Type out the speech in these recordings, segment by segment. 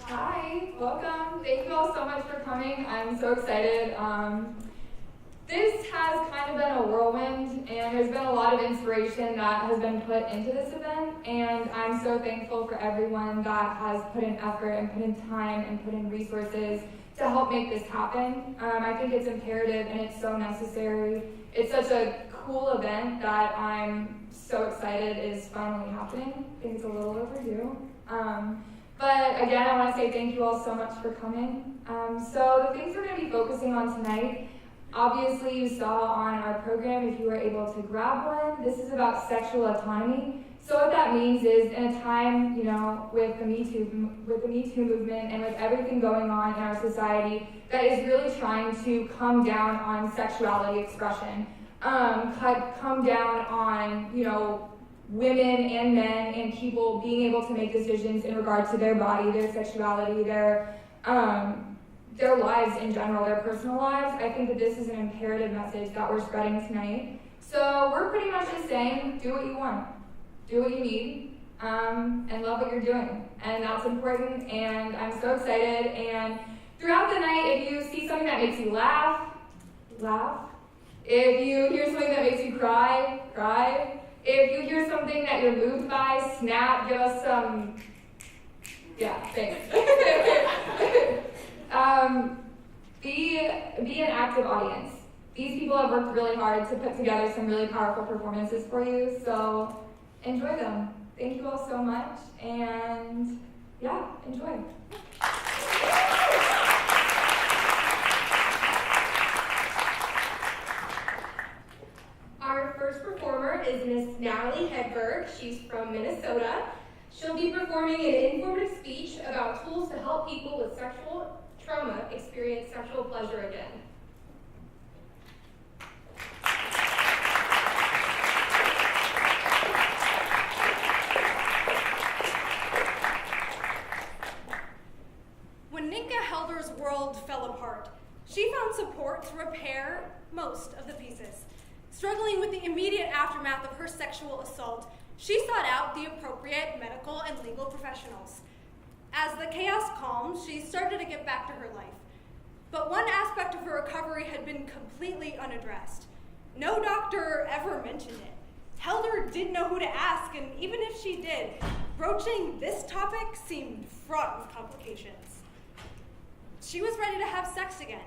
Hi, welcome. Thank you all so much for coming. I'm so excited. This has kind of been a whirlwind, and there's been a lot of inspiration that has been put into this event, and I'm so thankful for everyone that has put in effort and put in time and put in resources to help make this happen. I think it's imperative and it's so necessary. It's such a cool event that I'm so excited is finally happening. I think it's a little overdue. But again, I want to say thank you all so much for coming. So the things we're going to be focusing on tonight, obviously you saw on our program, if you were able to grab one, this is about sexual autonomy. So what that means is, in a time, with the Me Too movement and with everything going on in our society that is really trying to come down on sexuality expression, come down on, women and men and people being able to make decisions in regard to their body, their sexuality, their lives in general, their personal lives. I think that this is an imperative message that we're spreading tonight. So we're pretty much just saying, do what you want, do what you need, and love what you're doing. And that's important, and I'm so excited. And throughout the night, if you see something that makes you laugh. If you hear something that makes you cry. If you hear something that you're moved by, snap, give us some, thanks. Be an active audience. These people have worked really hard to put together some really powerful performances for you, so enjoy them. Thank you all so much, and enjoy. Our first performer is Miss Natalie Hedberg. She's from Minnesota. She'll be performing an informative speech about tools to help people with sexual trauma experience sexual pleasure again. When Ninka Helder's world fell apart, she found support to repair most of the pieces. Struggling with the immediate aftermath of her sexual assault, she sought out the appropriate medical and legal professionals. As the chaos calmed, she started to get back to her life. But one aspect of her recovery had been completely unaddressed. No doctor ever mentioned it. Helder didn't know who to ask, and even if she did, broaching this topic seemed fraught with complications. She was ready to have sex again.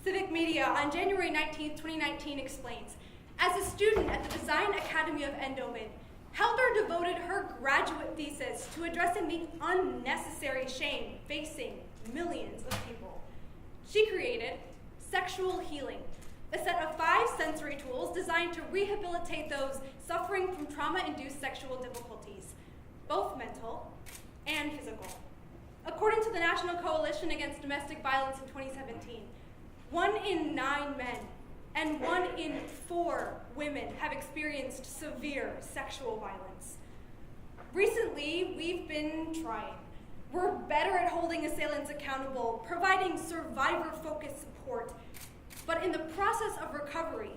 Civic Media on January 19, 2019 explains, as a student at the Design Academy of Eindhoven, Helder devoted her graduate thesis to addressing the unnecessary shame facing millions of people. She created Sexual Healing, a set of 5 sensory tools designed to rehabilitate those suffering from trauma-induced sexual difficulties, both mental and physical. According to the National Coalition Against Domestic Violence in 2017, 1 in 9 men and 1 in 4 women have experienced severe sexual violence. Recently, we've been trying. We're better at holding assailants accountable, providing survivor-focused support. But in the process of recovery,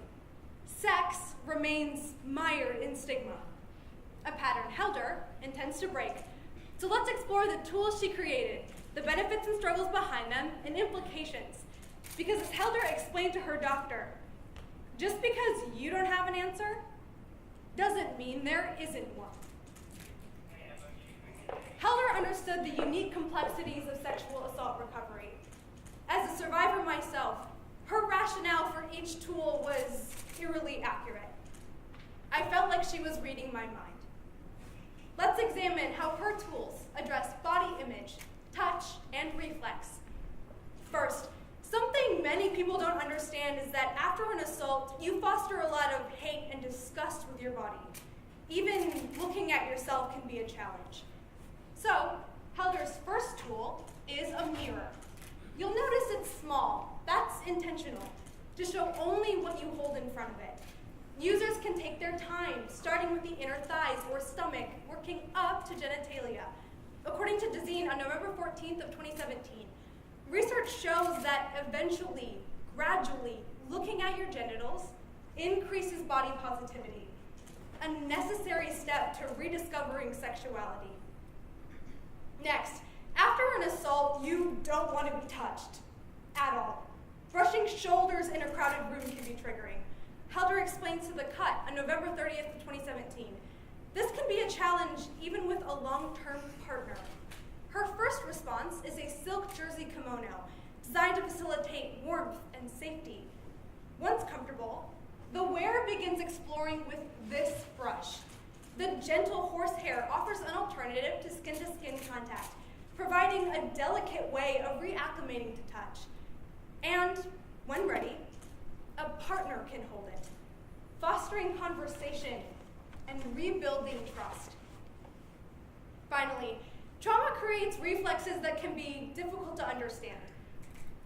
sex remains mired in stigma, a pattern Helder intends to break. So let's explore the tools she created, the benefits and struggles behind them, and implications. Because as Helder explained to her doctor, just because you don't have an answer doesn't mean there isn't one. Helder understood the unique complexities of sexual assault recovery. As a survivor myself, her rationale for each tool was eerily accurate. I felt like she was reading my mind. Let's examine how her tools address body image, touch, and reflex. First, something many people don't understand is that after an assault, you foster a lot of hate and disgust with your body. Even looking at yourself can be a challenge. So, Helder's first tool is a mirror. You'll notice it's small. That's intentional, to show only what you hold in front of it. Users can take their time, starting with the inner thighs or stomach, working up to genitalia. According to Dezeen on November 14th of 2017, research shows that eventually, gradually, looking at your genitals increases body positivity, a necessary step to rediscovering sexuality. Next, after an don't want to be touched at all. Brushing shoulders in a crowded room can be triggering. Helder explains to The Cut on November 30th, 2017, this can be a challenge even with a long-term partner. Her first response is a silk jersey kimono designed to facilitate warmth and safety. Once comfortable, the wearer begins exploring with this brush. The gentle horsehair offers an alternative to skin-to-skin contact, providing a delicate way of reacclimating to touch. And when ready, a partner can hold it, fostering conversation and rebuilding trust. Finally, trauma creates reflexes that can be difficult to understand.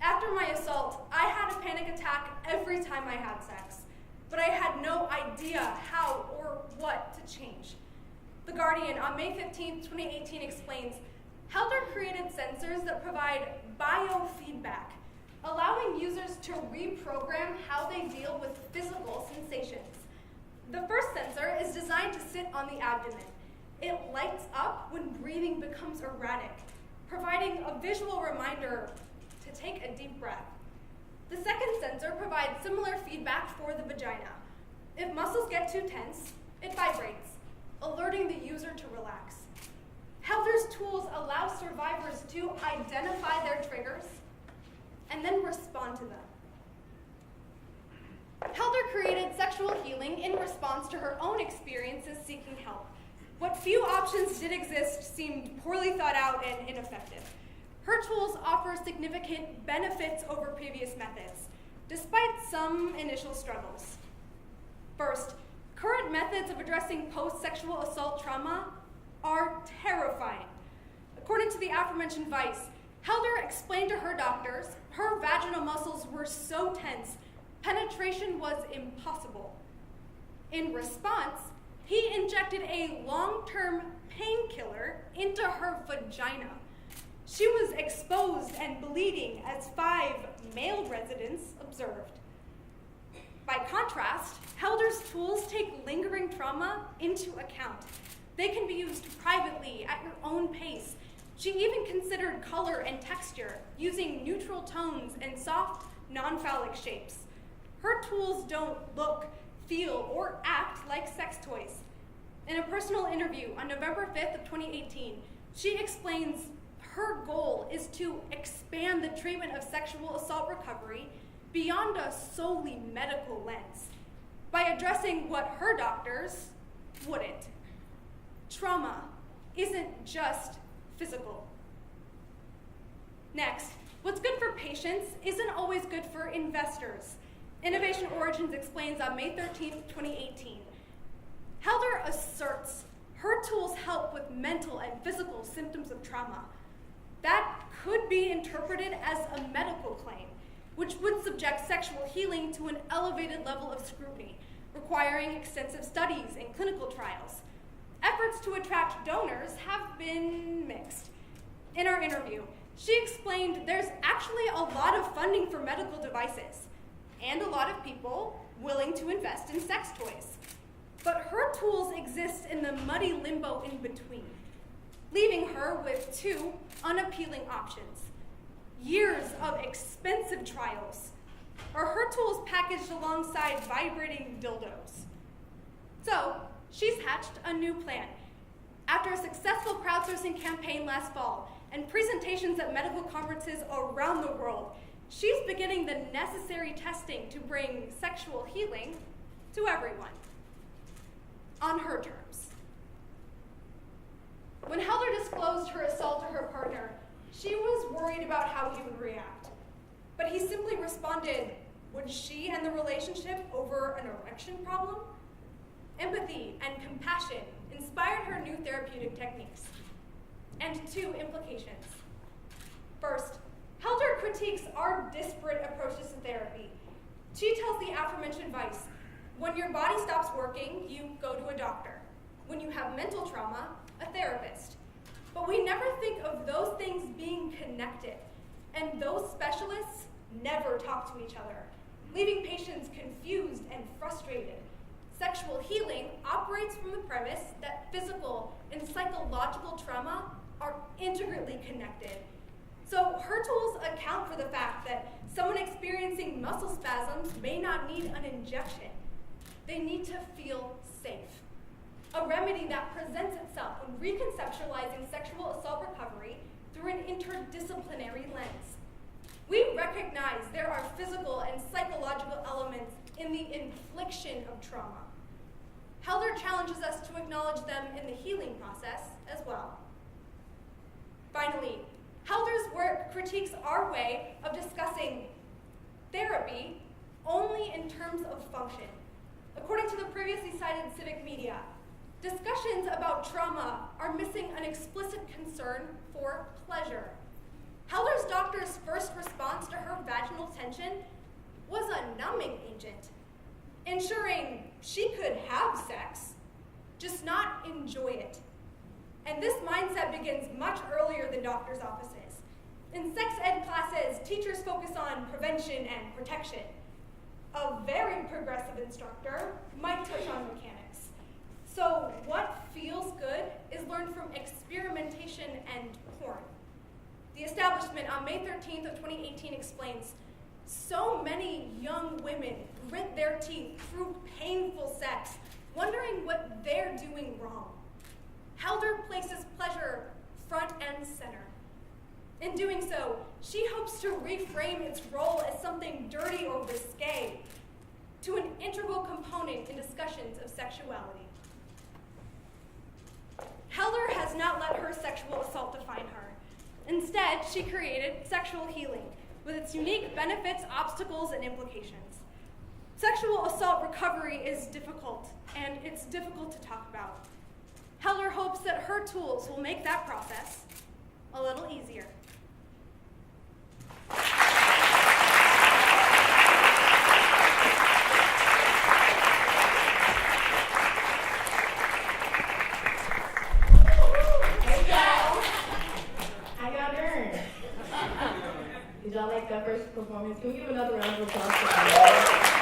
After my assault, I had a panic attack every time I had sex, but I had no idea how or what to change. The Guardian on May 15, 2018 explains, Helder created sensors that provide biofeedback, allowing users to reprogram how they deal with physical sensations. The first sensor is designed to sit on the abdomen. It lights up when breathing becomes erratic, providing a visual reminder to take a deep breath. The second sensor provides similar feedback for the vagina. If muscles get too tense, it vibrates, alerting the user to relax. Helder's tools allow survivors to identify their triggers and then respond to them. Helder created sexual healing in response to her own experiences seeking help. What few options did exist seemed poorly thought out and ineffective. Her tools offer significant benefits over previous methods, despite some initial struggles. First, current methods of addressing post-sexual assault trauma are terrifying. According to the aforementioned Vice, Helder explained to her doctors her vaginal muscles were so tense, penetration was impossible. In response, he injected a long-term painkiller into her vagina. She was exposed and bleeding, as 5 male residents observed. By contrast, Helder's tools take lingering trauma into account. They can be used privately at your own pace. She even considered color and texture, using neutral tones and soft, non-phallic shapes. Her tools don't look, feel, or act like sex toys. In a personal interview on November 5th of 2018, she explains her goal is to expand the treatment of sexual assault recovery beyond a solely medical lens by addressing what her doctors wouldn't. Trauma isn't just physical. Next, what's good for patients isn't always good for investors. Innovation Origins explains on May 13th, 2018. Helder asserts her tools help with mental and physical symptoms of trauma. That could be interpreted as a medical claim, which would subject sexual healing to an elevated level of scrutiny, requiring extensive studies and clinical trials. Efforts to attract donors have been mixed. In our interview, she explained there's actually a lot of funding for medical devices and a lot of people willing to invest in sex toys. But her tools exist in the muddy limbo in between, leaving her with 2 unappealing options. Years of expensive trials, or her tools packaged alongside vibrating dildos. So, she's hatched a new plan. After a successful crowdsourcing campaign last fall and presentations at medical conferences around the world, she's beginning the necessary testing to bring sexual healing to everyone, on her terms. When Helder disclosed her assault to her partner, she was worried about how he would react. But he simply responded, would she end the relationship over an erection problem? Empathy and compassion inspired her new therapeutic techniques. And 2 implications. First, Helder critiques our disparate approaches to therapy. She tells the aforementioned Vice, when your body stops working, you go to a doctor. When you have mental trauma, a therapist. But we never think of those things being connected, and those specialists never talk to each other, leaving patients confused and frustrated. Sexual healing operates from the premise that physical and psychological trauma are integrally connected. So her tools account for the fact that someone experiencing muscle spasms may not need an injection. They need to feel safe. A remedy that presents itself when reconceptualizing sexual assault recovery through an interdisciplinary lens. We recognize there are physical and psychological elements in the infliction of trauma. Helder challenges us to acknowledge them in the healing process as well. Finally, Helder's work critiques our way of discussing therapy only in terms of function. According to the previously cited civic media, discussions about trauma are missing an explicit concern for pleasure. Helder's doctor's first response to her vaginal tension was a numbing agent, ensuring she could have sex, just not enjoy it. And this mindset begins much earlier than doctors' offices. In sex ed classes, teachers focus on prevention and protection. A very progressive instructor might touch on mechanics. So what feels good is learned from experimentation and porn. The establishment on May 13th of 2018 explains, so many young women grit their teeth through painful sex, wondering what they're doing wrong. Helder places pleasure front and center. In doing so, she hopes to reframe its role as something dirty or risque to an integral component in discussions of sexuality. Helder has not let her sexual assault define her. Instead, she created sexual healing with its unique benefits, obstacles, and implications. Sexual assault recovery is difficult, and it's difficult to talk about. Helder hopes that her tools will make that process a little easier. Did y'all like that first performance? Can we give another round of applause for that?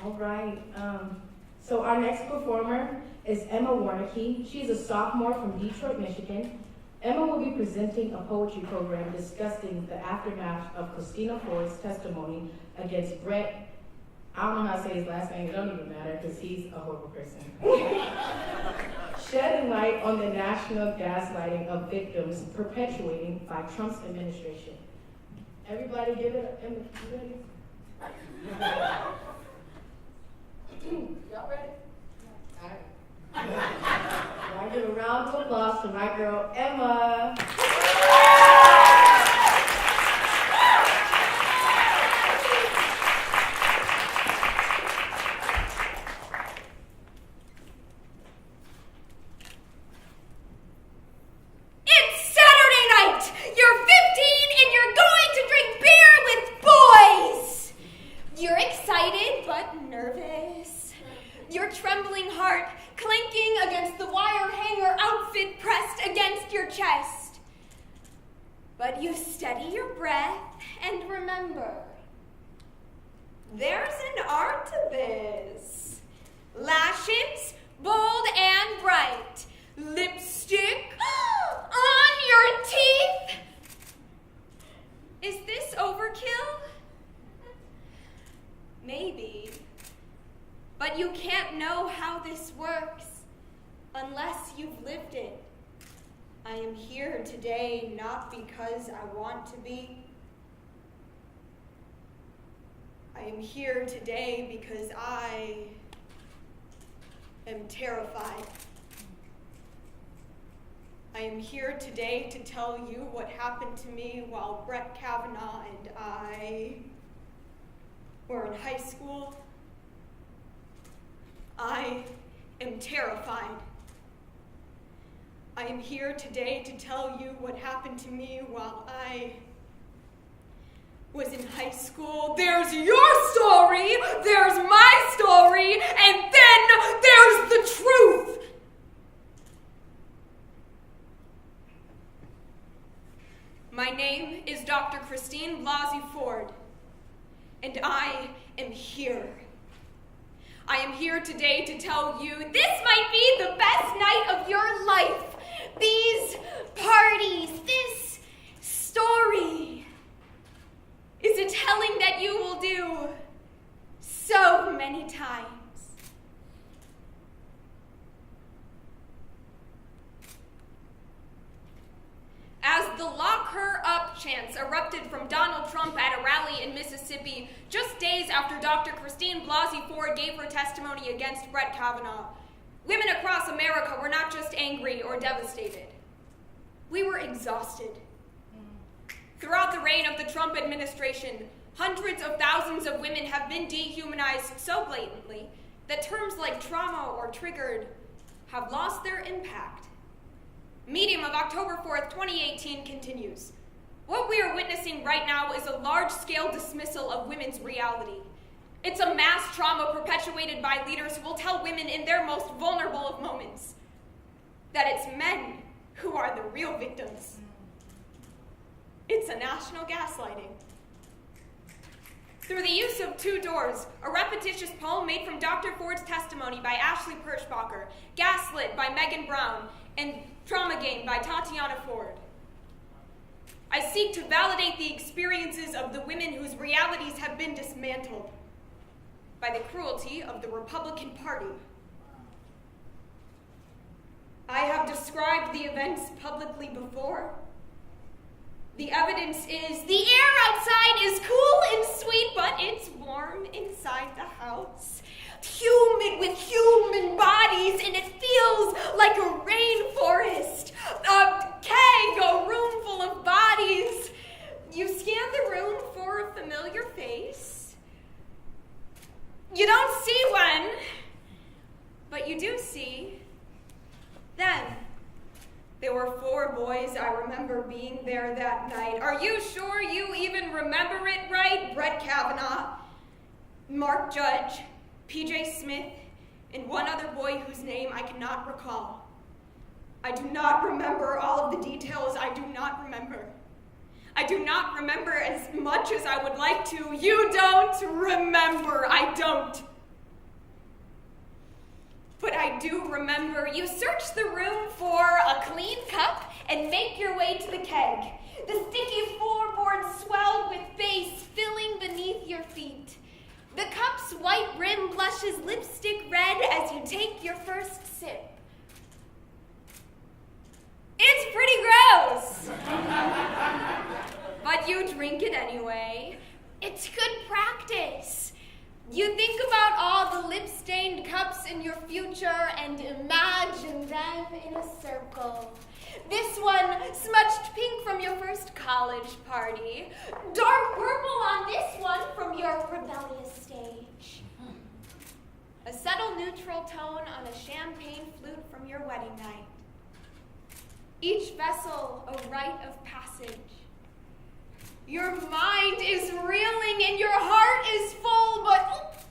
All right. So our next performer is Emma Warnicki. She's a sophomore from Detroit, Michigan. Emma will be presenting a poetry program discussing the aftermath of Christina Ford's testimony against Brett. I don't know how to say his last name. It don't even matter because he's a horrible person. Shedding light on the national gaslighting of victims perpetuating by Trump's administration. Everybody give it a y'all ready? All right. Y'all give a round of applause to my girl, Emma. But you steady your breath and remember, there's an art to this. Lashes, bold and bright. Lipstick on your teeth. Is this overkill? Maybe. But you can't know how this works unless you've lived it. I am here today not because I want to be. I am here today because I am terrified. I am here today to tell you what happened to me while Brett Kavanaugh and I were in high school. I am terrified. I am here today to tell you what happened to me while I was in high school. There's your story, there's my story, and then there's the truth. My name is Dr. Christine Blasey Ford, and I am here. I am here today to tell you this might be the best night of your life. These parties, this story is a telling that you will do so many times. As the lock her up chants erupted from Donald Trump at a rally in Mississippi just days after Dr. Christine Blasey Ford gave her testimony against Brett Kavanaugh, women across America were not just angry or devastated. We were exhausted. Throughout the reign of the Trump administration, hundreds of thousands of women have been dehumanized so blatantly that terms like trauma or triggered have lost their impact. Medium of October 4th, 2018 continues. What we are witnessing right now is a large-scale dismissal of women's reality. It's a mass trauma perpetuated by leaders who will tell women in their most vulnerable of moments that it's men who are the real victims. It's a national gaslighting. Through the use of two doors, a repetitious poem made from Dr. Ford's testimony by Ashley Perschbacher, Gaslit by Megan Brown, and Trauma Game by Tatiana Ford, I seek to validate the experiences of the women whose realities have been dismantled by the cruelty of the Republican Party. I have described the events publicly before. The evidence is the air outside is cool and sweet, but it's warm inside the house. Humid with human bodies, and it feels like a rainforest. A keg, a room full of bodies. You scan the room for a familiar face. You don't see one, but you do see them. There were 4 boys. I remember being there that night. Are you sure you even remember it right? Brett Kavanaugh, Mark Judge, PJ Smith, and one other boy whose name I cannot recall. I do not remember all of the details. I do not remember. I do not remember as much as I would like to. You don't remember. I don't. But I do remember you search the room for a clean cup and make your way to the keg. The sticky floorboard swelled with base filling beneath your feet. The cup's white rim blushes lipstick red as you take your first sip. It's pretty gross. But you drink it anyway. It's good practice. You think about all the lip-stained cups in your future and imagine them in a circle. This one smudged pink from your first college party. Dark purple on this one from your rebellious stage. A subtle neutral tone on a champagne flute from your wedding night. Each vessel a rite of passage. Your mind is reeling and your heart is full, but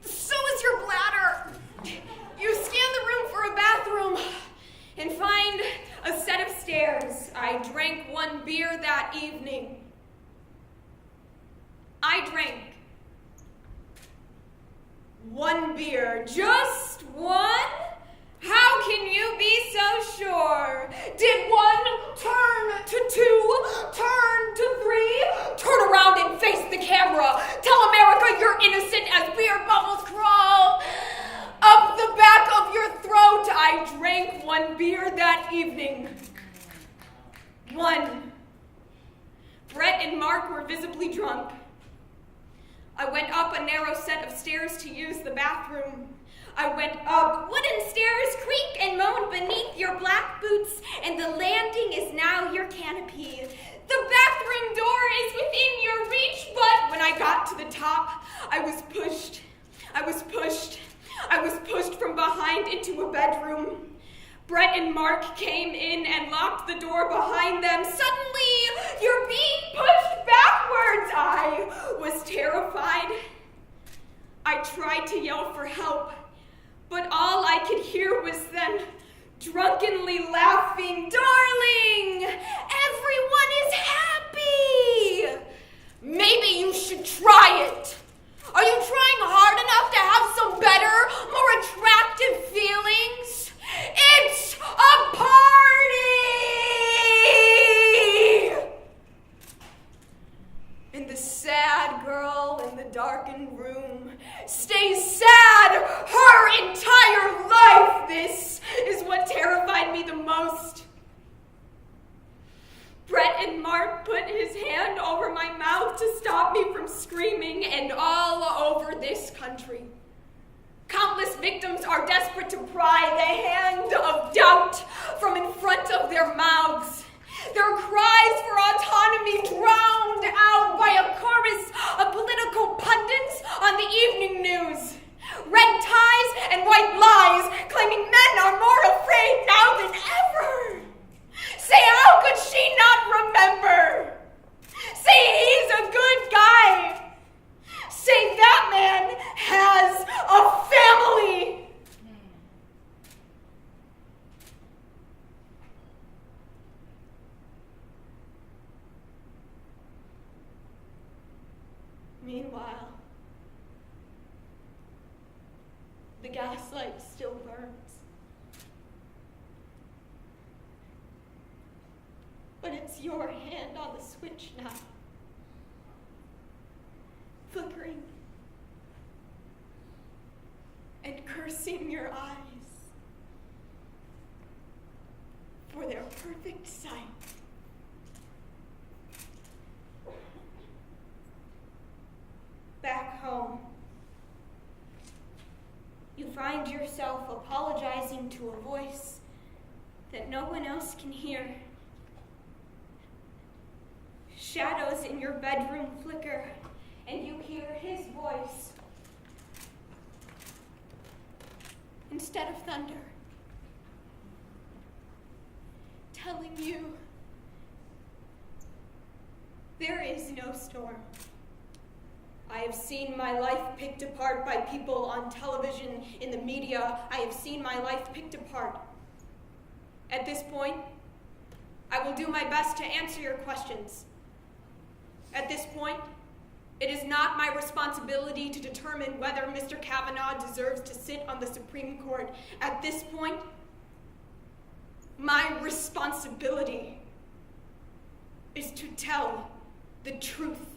so is your bladder. You scan the room for a bathroom and find a set of stairs. I drank 1 beer that evening. I drank 1 beer, just 1? How can you be so sure? Did 1 turn to 2, turn to 3, turn around and face the camera? Tell America you're innocent as beer bubbles crawl up the back of your throat. I drank 1 beer that evening. 1. Brett and Mark were visibly drunk. I went up a narrow set of stairs to use the bathroom. I went up. Wooden stairs creak and moan beneath your black boots, and the landing is now your canopy. The bathroom door is within your reach, but when I got to the top, I was pushed from behind into a bedroom. Brett and Mark came in and locked the door behind them. Suddenly, you're being pushed backwards. I was terrified. I tried to yell for help, but all I could hear was them drunkenly laughing. Darling, everyone is happy. Maybe you should try it. Are you trying hard enough to have some better, more attractive feelings? It's a party! And the sad girl in the darkened room stays sad her entire life. This is what terrified me the most. Brett and Mark put his hand over my mouth to stop me from screaming, and all over this country, countless victims are desperate to pry the hand of doubt from in front of their mouths. Their cries for autonomy drowned out by a chorus of political pundits on the evening news. Red ties and white lies claiming men are more afraid now than ever. Say, how could she not remember? Say, he's a good guy. Say, that man has a family. Meanwhile, the gaslight still burns. But it's your hand on the switch now, flickering and cursing your eyes for their perfect sight. Back home, you find yourself apologizing to a voice that no one else can hear. Shadows in your bedroom flicker, and you hear his voice instead of thunder, telling you there is no storm. I have seen my life picked apart by people on television, in the media. I have seen my life picked apart. At this point, I will do my best to answer your questions. At this point, it is not my responsibility to determine whether Mr. Kavanaugh deserves to sit on the Supreme Court. At this point, my responsibility is to tell the truth.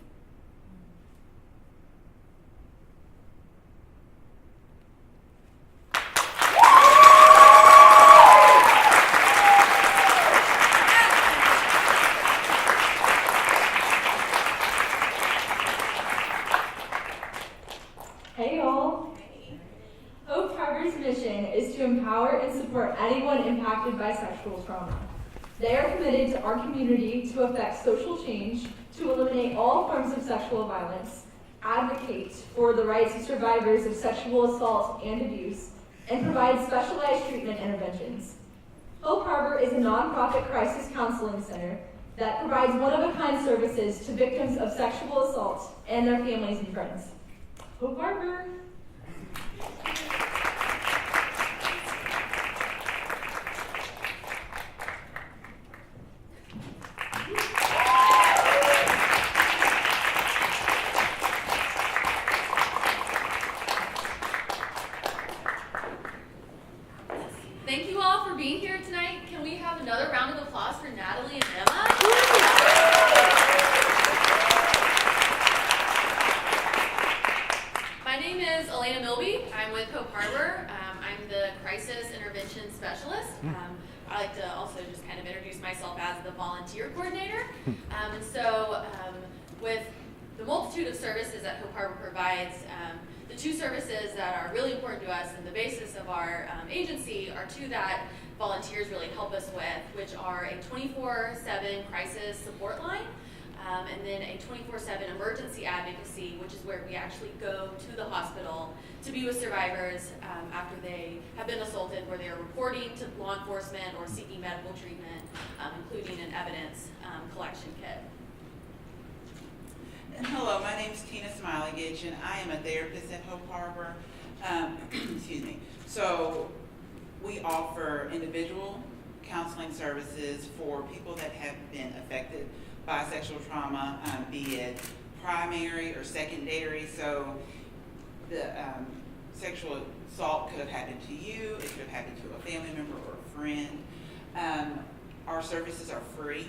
Hey y'all. Hope Harbor's mission is to empower and support anyone impacted by sexual trauma. They are committed to our community to effect social change, to eliminate all forms of sexual violence, advocate for the rights of survivors of sexual assault and abuse, and provide specialized treatment interventions. Hope Harbor is a nonprofit crisis counseling center that provides one-of-a-kind services to victims of sexual assault and their families and friends. Hope Harbor. Thank you all for being here tonight. Can we have another round of applause for Natalie and Emma? My name is Elena Milby. I'm with Hope Harbor. I'm the crisis intervention specialist. I like to also just kind of introduce myself as the volunteer coordinator. With the multitude of services that Hope Harbor provides, the two services that are really important to us and the basis of our agency are two that volunteers really help us with, which are a 24/7 crisis support line, and then a 24/7 emergency advocacy, which is where we actually go to the hospital to be with survivors after they have been assaulted, where they are reporting to law enforcement or seeking medical treatment, including an evidence collection kit. And hello, my name is Tina Smiley-Gitch, and I am a therapist at Hope Harbor. Excuse me. So we offer individual counseling services for people that have been affected by sexual trauma, be it primary or secondary. So the sexual assault could have happened to you, it could have happened to a family member or a friend. Our services are free,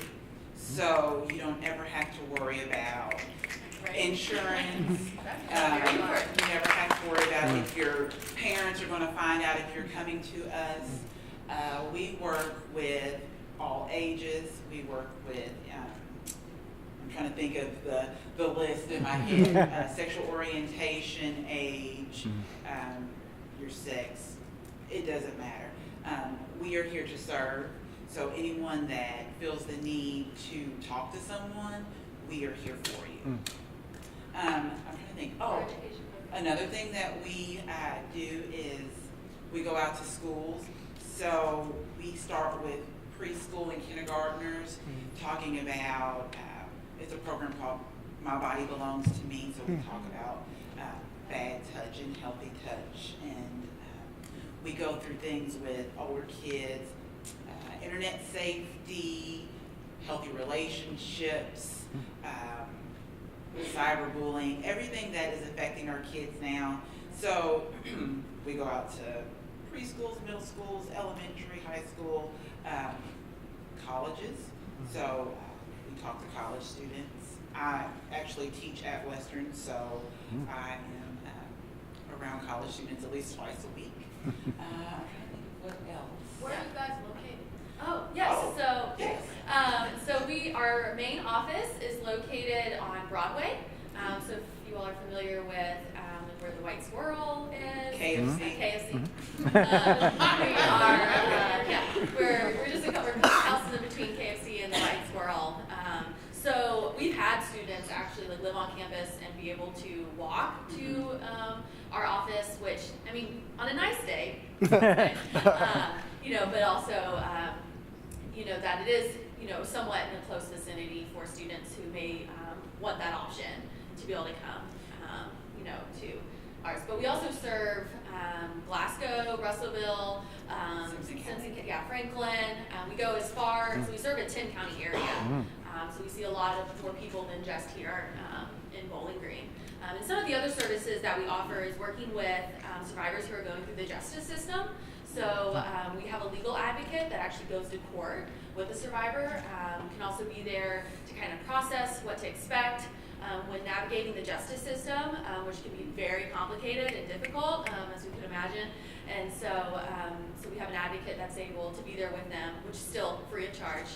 so you don't ever have to worry about insurance. You never have to worry about if your parents are going to find out if you're coming to us. We work with all ages. We work with, I'm trying to think of the list in my head, sexual orientation, age, your sex, it doesn't matter. We are here to serve, so anyone that feels the need to talk to someone, we are here for you. I'm trying to think, another thing that we do is we go out to schools. So we start with preschool and kindergartners, talking about, it's a program called My Body Belongs to Me, so we talk about bad touch and healthy touch, and we go through things with older kids, internet safety, healthy relationships, cyberbullying, everything that is affecting our kids now. So we go out to preschools, middle schools, elementary, high school, colleges. So we talk to college students. I actually teach at Western, so I am around college students at least twice a week. I'm trying to think of what else. Where are you guys located? Oh, yes. So our main office is located on Broadway. So if you all are familiar with where the White Squirrel is. KFC. We're just a couple houses in between KFC and the White Squirrel. So we've had students actually live on campus and be able to walk to our office, which, I mean, on a nice day, but also, that it is, somewhat in a close vicinity for students who may want that option to be able to come, to ours. But we also serve Glasgow, Russellville, Franklin. We go as far, so we serve a 10-county area. So we see a lot of more people than just here in Bowling Green. And some of the other services that we offer is working with survivors who are going through the justice system. So we have a legal advocate that actually goes to court with the survivor, can also be there to kind of process what to expect when navigating the justice system, which can be very complicated and difficult, as we can imagine. And so, we have an advocate that's able to be there with them, which is still free of charge.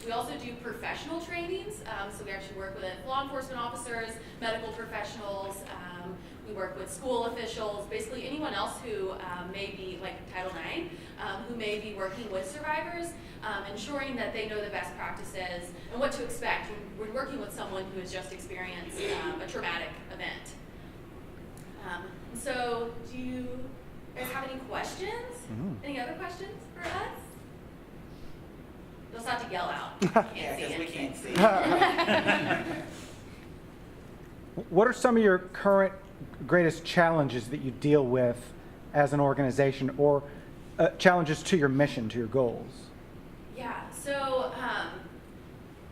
We also do professional trainings, so we actually work with law enforcement officers, medical professionals, we work with school officials, basically anyone else who may be, like Title IX, who may be working with survivors, ensuring that they know the best practices and what to expect when working with someone who has just experienced a traumatic event. So do you guys have any questions? Any other questions for us? You'll just have to yell out. Yeah, because we can't see. What are some of your current greatest challenges that you deal with as an organization, or challenges to your mission, to your goals? Yeah, so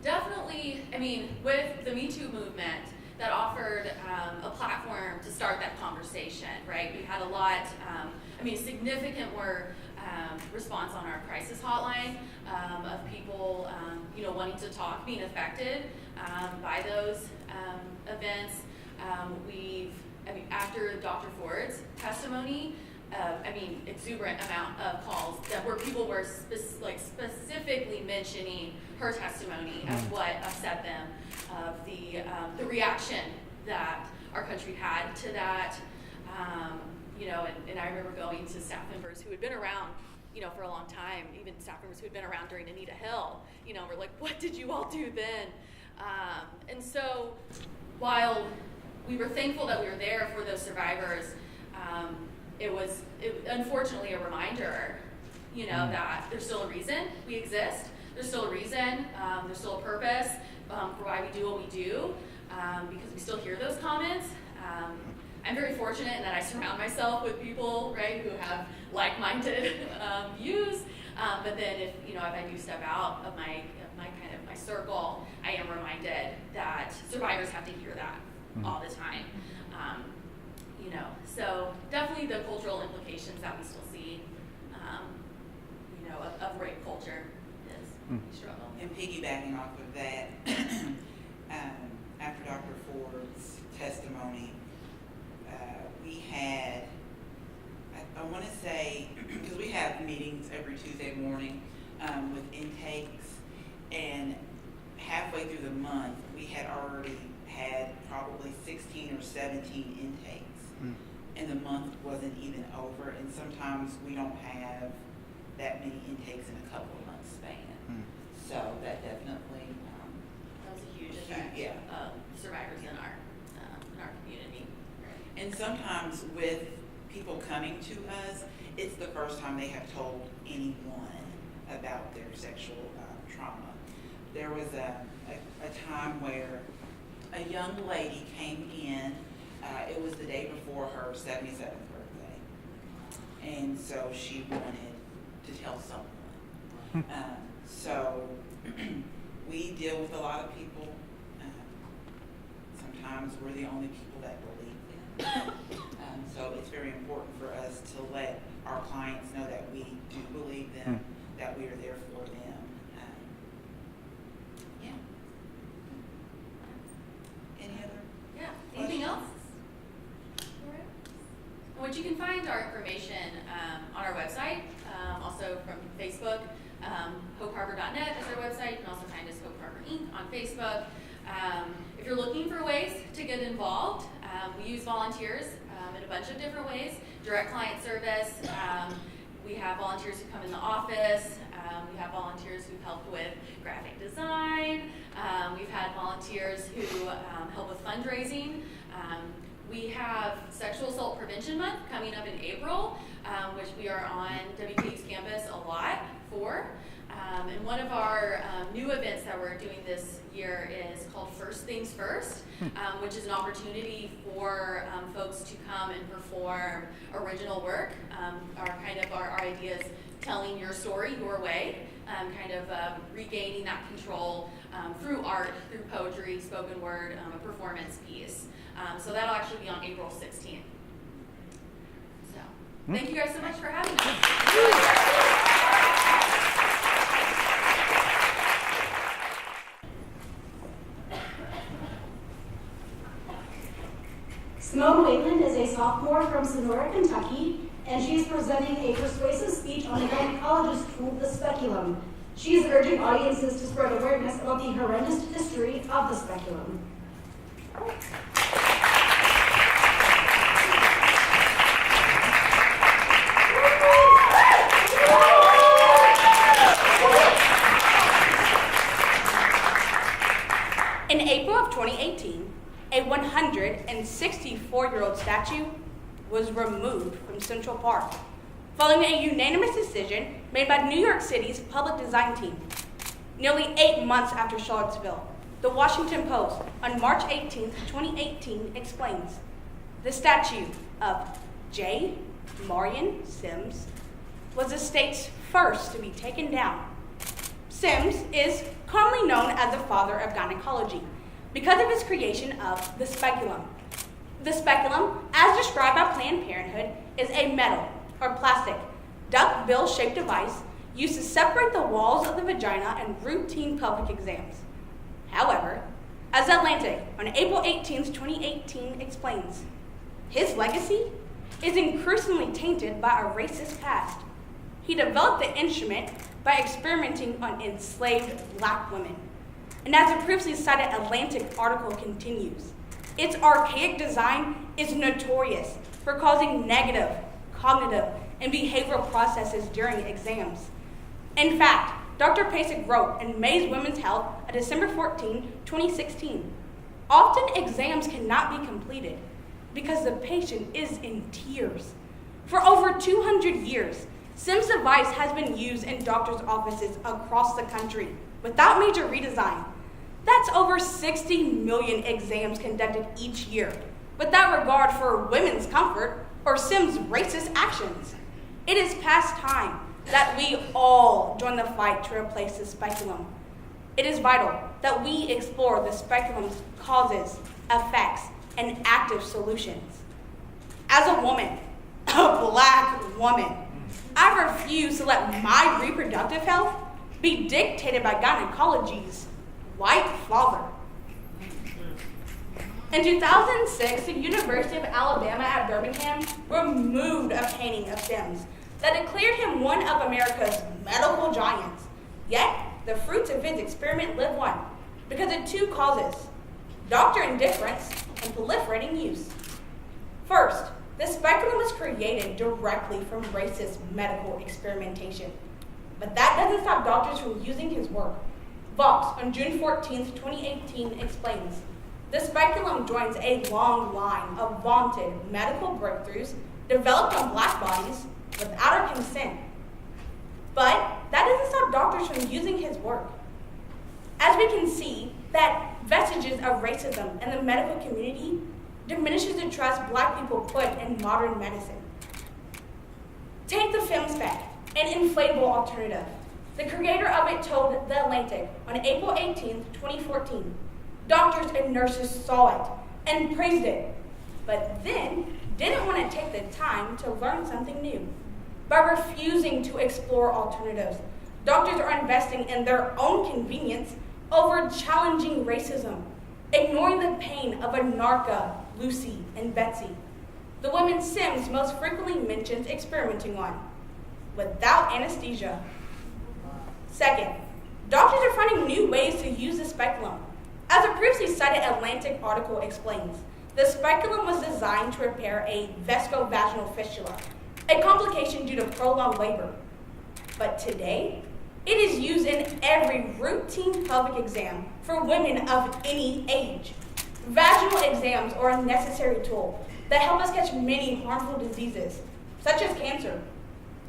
definitely, I mean, with the Me Too movement, that offered a platform to start that conversation, right? We had a lot, significant more response on our crisis hotline of people, wanting to talk, being affected by those events. After Dr. Ford's testimony, exuberant amount of calls where people were specifically mentioning her testimony as what upset them, of the reaction that our country had to that. And I remember going to staff members who had been around, for a long time, even staff members who had been around during Anita Hill, were like, what did you all do then? And so while we were thankful that we were there for those survivors, it was unfortunately a reminder, that there's still a reason we exist. There's still a reason, there's still a purpose for why we do what we do, because we still hear those comments. I'm very fortunate in that I surround myself with people, right, who have like-minded views. But then if I do step out of my circle, I am reminded that survivors have to hear that all the time. So definitely the cultural implications that we still see, of rape culture is a struggle. And piggybacking off of that, after Dr. Ford's testimony, we had, I want to say, because we have meetings every Tuesday morning with intakes, and halfway through the month, we had already had probably 16 or 17 intakes. And the month wasn't even over, and sometimes we don't have that many intakes in a couple of months span. So that definitely That was a huge effect of survivors in our community. and sometimes with people coming to us, it's the first time they have told anyone about their sexual trauma. There was a time where a young lady came in. It was the day before her 77th birthday, and so she wanted to tell someone. So we deal with a lot of people. Sometimes we're the only people that believe them. So it's very important for us to let our clients know that we do believe them, that we are there for them. Any other? Yeah. Anything else? Which you can find our information on our website, also from Facebook. HopeHarbor.net is our website. You can also find us Hope Harbor Inc. on Facebook. If you're looking for ways to get involved, we use volunteers in a bunch of different ways. Direct client service. We have volunteers who come in the office. We have volunteers who help with graphic design. We've had volunteers who help with fundraising. We have Sexual Assault Prevention Month coming up in April, which we are on WKU's campus a lot for. And one of our new events that we're doing this year is called First Things First, which is an opportunity for folks to come and perform original work. Our idea is telling your story your way, regaining that control through art, through poetry, spoken word, a performance piece. So that'll actually be on April 16th. So thank you guys so much for having us. Simone Wayland is a sophomore from Sonora, Kentucky, and she is presenting a persuasive speech on the gynecologist tool, the speculum. She is urging audiences to spread awareness about the horrendous history of the speculum. In April of 2018, a 164-year-old statue was removed from Central Park following a unanimous decision made by New York City's public design team. Nearly 8 months after Charlottesville, the Washington Post on March 18, 2018 explains, the statue of J. Marion Sims was the state's first to be taken down. Sims is commonly known as the father of gynecology because of his creation of the speculum. The speculum, as described by Planned Parenthood, is a metal or plastic duck-bill-shaped device used to separate the walls of the vagina in routine pelvic exams. However, as Atlantic on April 18, 2018 explains, his legacy is increasingly tainted by a racist past. He developed the instrument by experimenting on enslaved black women. And as the previously cited Atlantic article continues, its archaic design is notorious for causing negative cognitive and behavioral processes during exams. In fact, Dr. Pasek wrote in May's Women's Health on December 14, 2016, often exams cannot be completed because the patient is in tears. For over 200 years, Sims' device has been used in doctors' offices across the country without major redesign. That's over 60 million exams conducted each year without regard for women's comfort or Sims' racist actions. It is past time that we all join the fight to replace the speculum. It is vital that we explore the speculum's causes, effects, and active solutions. As a woman, a black woman, I refuse to let my reproductive health be dictated by gynecology's white father. In 2006, the University of Alabama at Birmingham removed a painting of Sims that declared him one of America's medical giants. Yet, the fruits of his experiment live on because of two causes: doctor indifference and proliferating use. First, the speculum was created directly from racist medical experimentation. But that doesn't stop doctors from using his work. Vox, on June 14, 2018, explains, the speculum joins a long line of vaunted medical breakthroughs developed on black bodies without our consent. But that doesn't stop doctors from using his work. As we can see, that vestiges of racism in the medical community diminishes the trust black people put in modern medicine. Take the film spec, an inflatable alternative. The creator of it told The Atlantic on April 18, 2014, doctors and nurses saw it and praised it, but then didn't want to take the time to learn something new. By refusing to explore alternatives, doctors are investing in their own convenience over challenging racism, ignoring the pain of Anarcha, Lucy, and Betsy, the women Sims most frequently mentions experimenting on, without anesthesia. Second, doctors are finding new ways to use the speculum. As a previously cited Atlantic article explains, the speculum was designed to repair a vescovaginal fistula, a complication due to prolonged labor. But today, it is used in every routine pelvic exam for women of any age. Vaginal exams are a necessary tool that help us catch many harmful diseases, such as cancer.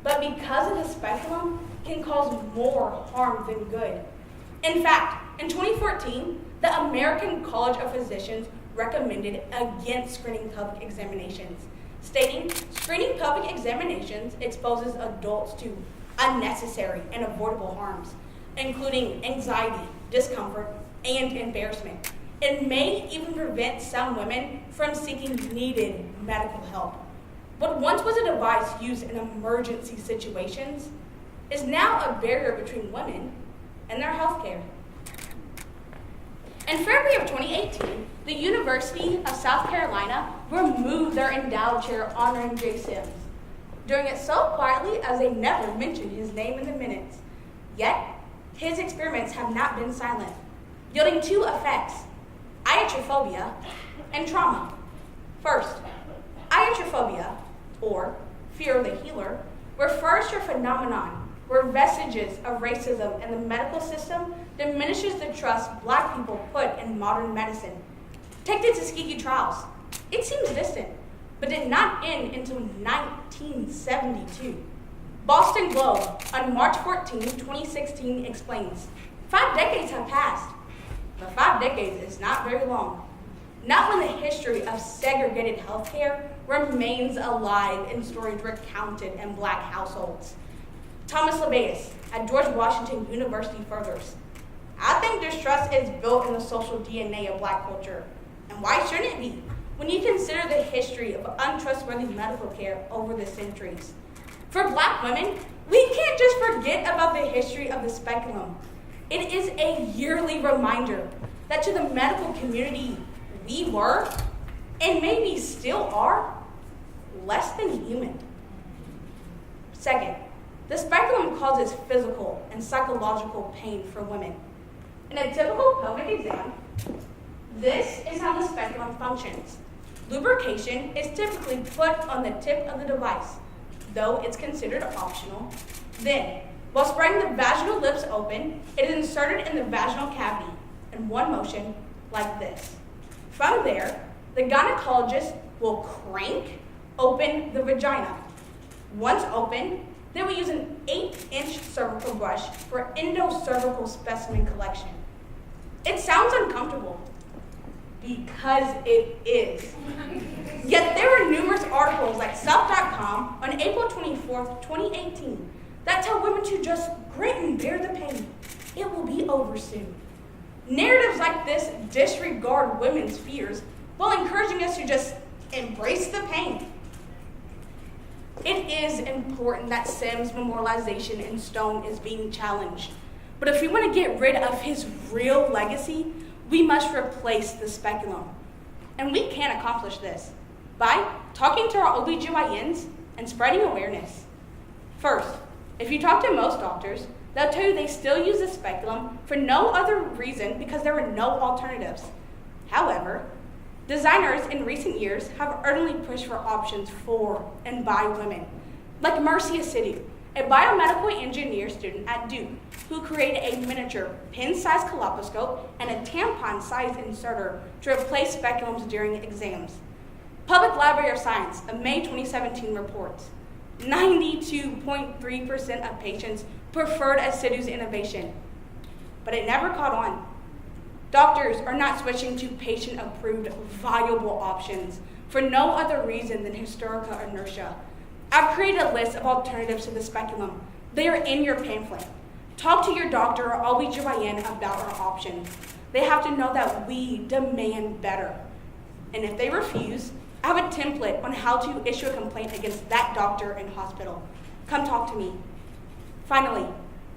But because of the speculum, can cause more harm than good. In fact, in 2014, the American College of Physicians recommended against screening pelvic examinations, stating screening pelvic examinations exposes adults to unnecessary and avoidable harms, including anxiety, discomfort, and embarrassment. It may even prevent some women from seeking needed medical help. What once was a device used in emergency situations is now a barrier between women and their health care. In February of 2018, the University of South Carolina removed their endowed chair honoring J. Sims, doing it so quietly as they never mentioned his name in the minutes. Yet, his experiments have not been silent, yielding two effects: iatrophobia and trauma. First, iatrophobia, or fear of the healer, refers to a phenomenon where vestiges of racism in the medical system diminishes the trust black people put in modern medicine. Take the Tuskegee trials. It seems distant, but did not end until 1972. Boston Globe on March 14, 2016 explains, 5 decades have passed, but 5 decades is not very long. Not when the history of segregated healthcare remains alive in stories recounted in black households. Thomas LeBatis at George Washington University furthers, I think distrust is built in the social DNA of black culture. And why shouldn't it be when you consider the history of untrustworthy medical care over the centuries? For black women, we can't just forget about the history of the speculum. It is a yearly reminder that to the medical community, we were, and maybe still are, less than human. Second, the speculum causes physical and psychological pain for women. In a typical pelvic exam, this is how the speculum functions. Lubrication is typically put on the tip of the device, though it's considered optional. Then, while spraying the vaginal lips open, it is inserted in the vaginal cavity in one motion, like this. From there, the gynecologist will crank open the vagina. Once open, they will use an 8-inch cervical brush for endocervical specimen collection. It sounds uncomfortable, because it is. Yet there are numerous articles like Self.com on April 24th, 2018 that tell women to just grit and bear the pain. It will be over soon. Narratives like this disregard women's fears while encouraging us to just embrace the pain. It is important that Sim's memorialization in stone is being challenged. But if we want to get rid of his real legacy, we must replace the speculum. And we can accomplish this by talking to our OBGYNs and spreading awareness. First, if you talk to most doctors, they'll tell you they still use the speculum for no other reason because there are no alternatives. However, designers in recent years have ardently pushed for options for and by women, like Marcia Sidhu, a biomedical engineer student at Duke, who created a miniature pin-sized colposcope and a tampon-sized inserter to replace speculums during exams. Public Library of Science, a May 2017 reports, 92.3% of patients preferred Sidhu's innovation, but it never caught on. Doctors are not switching to patient-approved, viable options for no other reason than historical inertia. I've created a list of alternatives to the speculum. They are in your pamphlet. Talk to your doctor or OBGYN about our options. They have to know that we demand better. And if they refuse, I have a template on how to issue a complaint against that doctor and hospital. Come talk to me. Finally,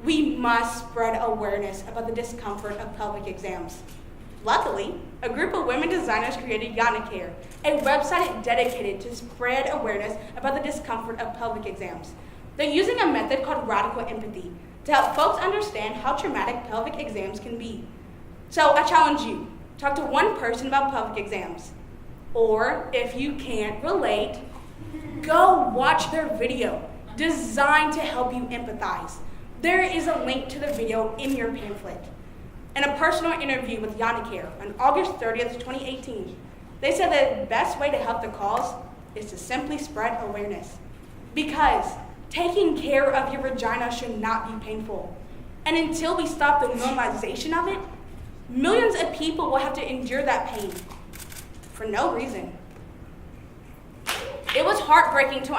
we must spread awareness about the discomfort of public exams. Luckily, a group of women designers created YanaCare, a website dedicated to spread awareness about the discomfort of public exams. They're using a method called radical empathy to help folks understand how traumatic public exams can be. So I challenge you, talk to one person about public exams. Or if you can't relate, go watch their video designed to help you empathize. There is a link to the video in your pamphlet. In a personal interview with YanaCare on August 30th, 2018, they said the best way to help the cause is to simply spread awareness. Because taking care of your vagina should not be painful. And until we stop the normalization of it, millions of people will have to endure that pain for no reason. It was heartbreaking to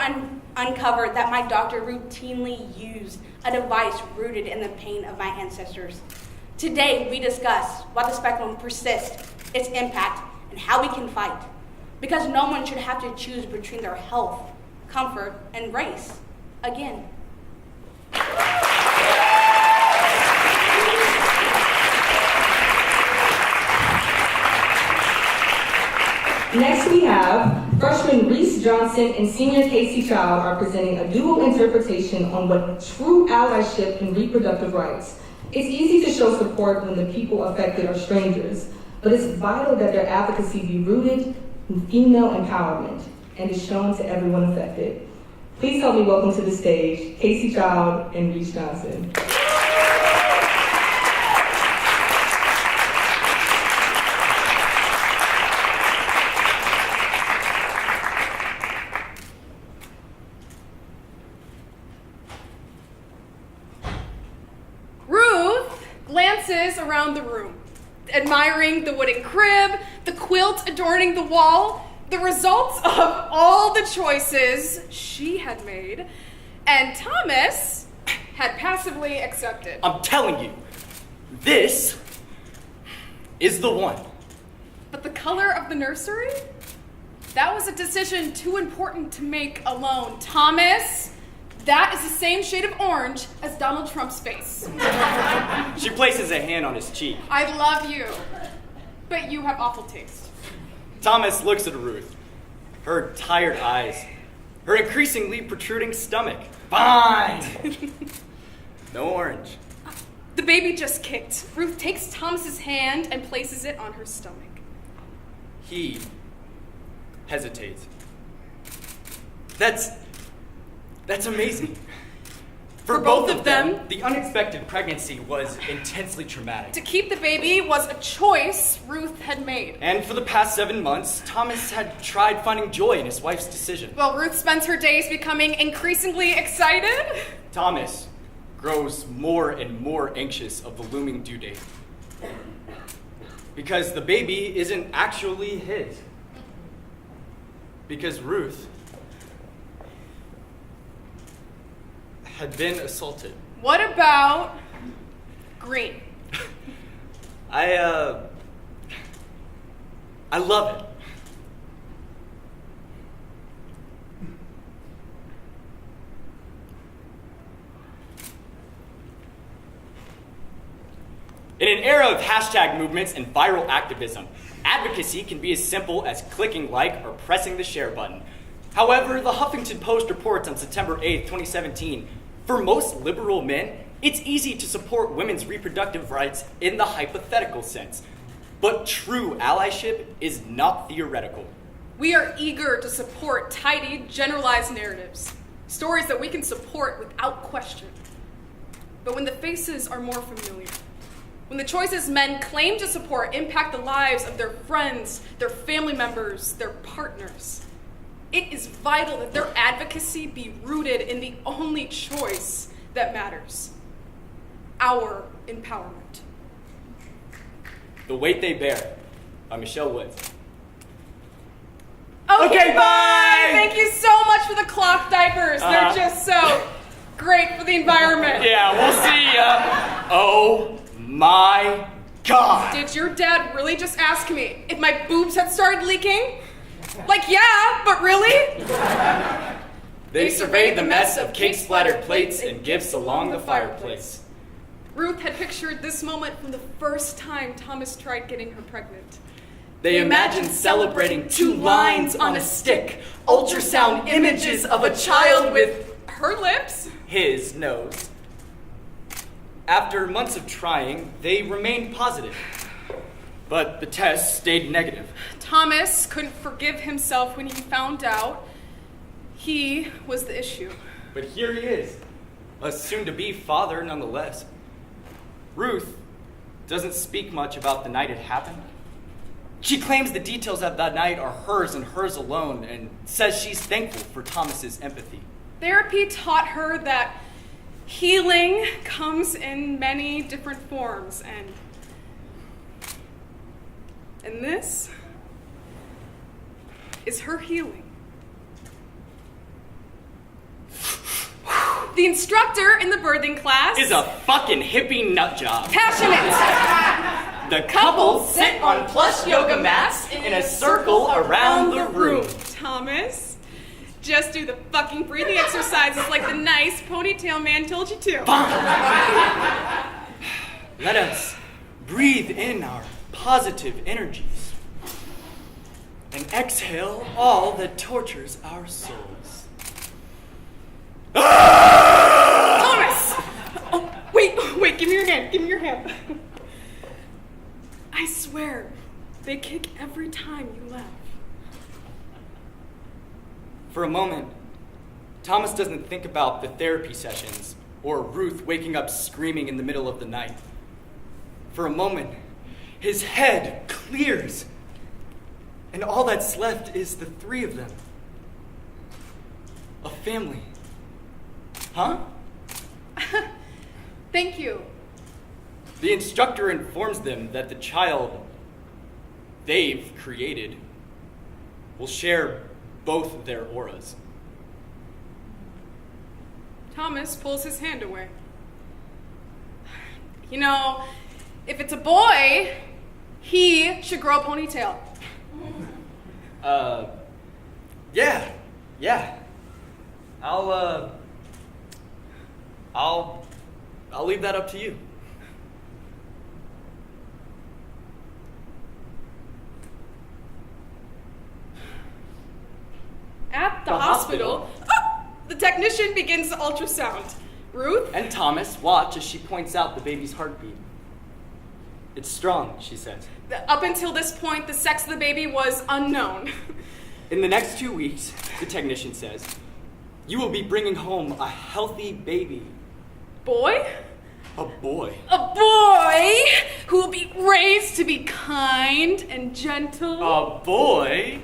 uncover that my doctor routinely used a device rooted in the pain of my ancestors. Today, we discuss why the speculum persists, its impact, and how we can fight. Because no one should have to choose between their health, comfort, and race again. Next we have freshman Reese Johnson and senior Casey Child are presenting a dual interpretation on what true allyship and reproductive rights. It's easy to show support when the people affected are strangers, but it's vital that their advocacy be rooted in female empowerment and is shown to everyone affected. Please help me welcome to the stage Casey Child and Reese Johnson. Around the room, admiring the wooden crib, the quilt adorning the wall, the results of all the choices she had made, and Thomas had passively accepted. I'm telling you, this is the one. But the color of the nursery? That was a decision too important to make alone. Thomas, that is the same shade of orange as Donald Trump's face. She places a hand on his cheek. I love you, but you have awful taste. Thomas looks at Ruth, her tired eyes, her increasingly protruding stomach. Fine! No orange. The baby just kicked. Ruth takes Thomas's hand and places it on her stomach. He hesitates. That's amazing. For both of them, the unexpected pregnancy was intensely traumatic. To keep the baby was a choice Ruth had made. And for the past 7 months, Thomas had tried finding joy in his wife's decision. While Ruth spends her days becoming increasingly excited, Thomas grows more and more anxious of the looming due date. Because the baby isn't actually his. Because Ruth had been assaulted. What about green? I love it. In an era of hashtag movements and viral activism, advocacy can be as simple as clicking like or pressing the share button. However, the Huffington Post reports on September 8th, 2017, for most liberal men, it's easy to support women's reproductive rights in the hypothetical sense. But true allyship is not theoretical. We are eager to support tidy, generalized narratives, stories that we can support without question. But when the faces are more familiar, when the choices men claim to support impact the lives of their friends, their family members, their partners, it is vital that their advocacy be rooted in the only choice that matters: our empowerment. The Weight They Bear by Michelle Woods. Okay, bye! Thank you so much for the cloth diapers. They're just so great for the environment. Yeah, we'll see ya. Oh my God. Did your dad really just ask me if my boobs had started leaking? Like, yeah, but really? They surveyed the mess of cake-splattered plates and gifts along the fireplace. Ruth had pictured this moment from the first time Thomas tried getting her pregnant. They imagined celebrating 2 lines on a stick, ultrasound images of a child with her lips, his nose. After months of trying, they remained positive. But the test stayed negative. Thomas couldn't forgive himself when he found out he was the issue. But here he is, a soon-to-be father nonetheless. Ruth doesn't speak much about the night it happened. She claims the details of that night are hers and hers alone, and says she's thankful for Thomas's empathy. Therapy taught her that healing comes in many different forms, and this is her healing. The instructor in the birthing class is a fucking hippie nutjob. Passionate. The couple sit on plush yoga mats in a circle around the room. Thomas, just do the fucking breathing exercises like the nice ponytail man told you to. Let us breathe in our positive energies and exhale all that tortures our souls. Thomas! Oh, wait, give me your hand. I swear, they kick every time you laugh. For a moment, Thomas doesn't think about the therapy sessions or Ruth waking up screaming in the middle of the night. For a moment, his head clears, and all that's left is the 3 of them. A family. Huh? Thank you. The instructor informs them that the child they've created will share both their auras. Thomas pulls his hand away. You know, if it's a boy, he should grow a ponytail. Yeah. I'll leave that up to you. At the hospital, the technician begins the ultrasound. Ruth and Thomas watch as she points out the baby's heartbeat. It's strong, she says. Up until this point, the sex of the baby was unknown. In the next 2 weeks, the technician says, you will be bringing home a healthy baby. Boy? A boy. A boy who will be raised to be kind and gentle. A boy